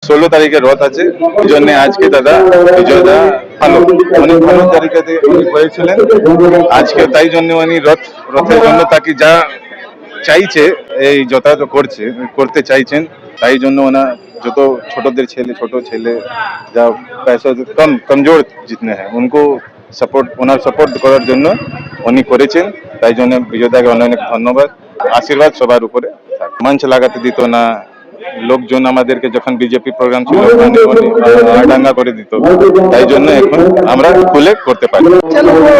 16 তারিখে রথ আছে, এই জন্য আজকে দাদা বিজয় দা ভালো অনেক ভালো তারিখে উনি করেছিলেন আজকে, তাই জন্য উনি রথের জন্য তাকে যা চাইছে এই যথাযথ করতে চাইছেন, তাই জন্য ওনা যত ছোট ছেলে যা पैसा কমজোর জিতনে হ্যাঁ উनको ওনার সাপোর্ট করার জন্য উনি করেছেন, তাই জন্য বিজয়দাকে অনেক ধন্যবাদ। আশীর্বাদ সবার উপরে মঞ্চ লাগাতে দিত না, লোকজন আমাদেরকে যখন বিজেপি প্রোগ্রাম ছিল আডাঙ্গা করে দিত, তাই জন্য এখন আমরা খুলে করতে পারি। चलो वो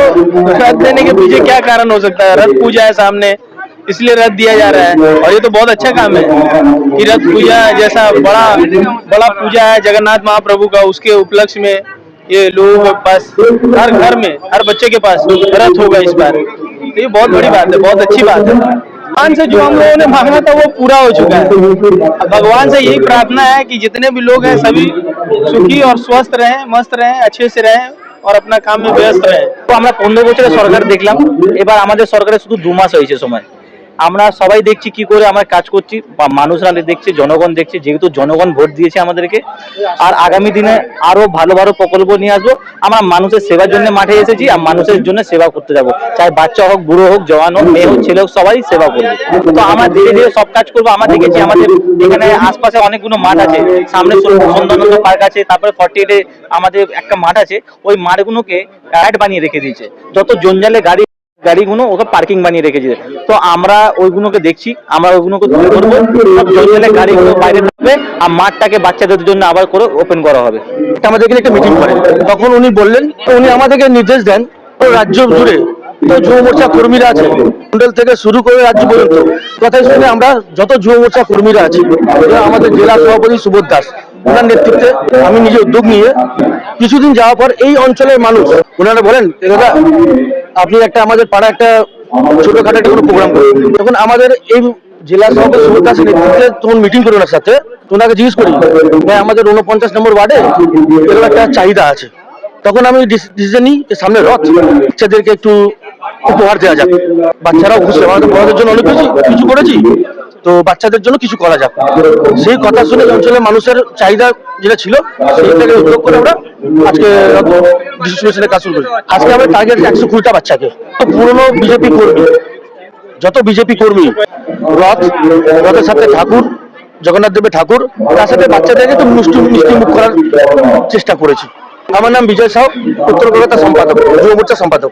रथ देने के पीछे क्या कारण हो सकता है? रथ पूजा है सामने, इसलिए रथ दिया जा रहा है, और ये तो बहुत अच्छा काम है कि रथ पूजा जैसा बड़ा पूजा है जगन्नाथ महाप्रभु का, उसके उपलक्ष्य में ये लोगों के पास हर घर में हर बच्चे के पास रथ होगा इस बार, तो ये बहुत बड़ी बात है, बहुत अच्छी बात है। भगवान से जो हम लोगों ने मांगा था वो पूरा हो चुका है। भगवान से यही प्रार्थना है कि जितने भी लोग हैं सभी सुखी और स्वस्थ रहें, मस्त रहें, अच्छे से रहें और अपना काम में व्यस्त रहें। তো আমরা 15 বছরের সরকার দেখলাম, এবার আমাদের সরকারে শুধু 2 মাস হয়েছে সময়। আমরা সবাই দেখছি কি করে আমরা কাজ করছি, বা মানুষরা দেখছে, জনগণ দেখছে, যেহেতু জনগণ ভোট দিয়েছে আমাদেরকে। আর আগামী দিনে আরো ভালো ভালো প্রকল্প নিয়ে আসবো। আমরা মানুষের সেবার জন্য মাঠে এসেছি, আর মানুষের জন্য সেবা করতে যাবো, চাই বাচ্চা হোক, বুড়ো হোক, জওয়ান হোক, মেয়ে হোক, ছেলে হোক, সবাই সেবা করবো। তো আমরা ধীরে ধীরে সব কাজ করবো। আমরা দেখেছি আমাদের এখানে আশপাশে অনেকগুলো মাঠ আছে, সামনে সুন্দরানন্দ পার্ক আছে, তারপরে 48-এ আমাদের একটা মাঠ আছে, ওই মাঠগুলোকে অ্যাড বানিয়ে রেখে দিয়েছে, যত জঞ্জালে গাড়িগুলো ওকে পার্কিং বানিয়ে রেখেছে। তো আমরা ওইগুলোকে দেখছি, আমরা ওইগুলোকে দূর করবো, সব জঞ্জালে গাড়িগুলো বাইরে থাকবে, আর মাঠটাকে বাচ্চাদের জন্য আবার করে ওপেন করা হবে। আমাদের এখানে একটা মিটিং করেন, তখন উনি বললেন, তো উনি আমাদেরকে নির্দেশ দেন রাজ্য জুড়ে তো যুব মোর্চা কর্মীরা আছে, মন্ডল থেকে শুরু করে রাজ্য পর্যন্ত, কথাই শুনে আমরা যত যুব মোর্চা কর্মীরা আছি, আমাদের জেলা সভাপতি সুবোধ দাস, ওনার নেতৃত্বে আমি নিজে উদ্যোগ নিয়ে কিছুদিন যাওয়ার পর এই অঞ্চলের মানুষ ওনারা বলেন, দাদা আপনি একটা আমাদের পাড়া একটা ছোটখাটো একটা কোনো প্রোগ্রাম করেন। তখন আমাদের এই জেলা সভাপতি সুবোধ দাসের নেতৃত্বে তখন মিটিং করে ওনার সাথে, ওনাকে জিজ্ঞেস করি আমাদের 49 নম্বর ওয়ার্ডে এরকম একটা চাহিদা আছে। তখন আমি ডিসিশন নিই যে সামনে রথ, বাচ্চাদেরকে একটু উপহার দেওয়া যাক, বাচ্চারাও খুশি, আমাদের বড়দের জন্য অনেক কিছু করেছি, তো বাচ্চাদের জন্য কিছু করা যাক। সেই কথা শুনে অঞ্চলের মানুষের চাহিদা যেটা ছিল সেইটাকে উদ্যোগ করে আমরা আজকে ডিস্ট্রিবিউশনের কাজ শুরু করি। আজকে আমরা টার্গেট 120টা বাচ্চাকে, পুরনো বিজেপি কর্মী, যত বিজেপি কর্মী, রথের সাথে ঠাকুর, জগন্নাথ দেবের ঠাকুর, তার সাথে বাচ্চাদেরকে তো মিষ্টি মুখ করার চেষ্টা করেছি। আমার নাম বিজয় সাউ, উত্তর কলকাতা সম্পাদক, যুব মোর্চা সম্পাদক।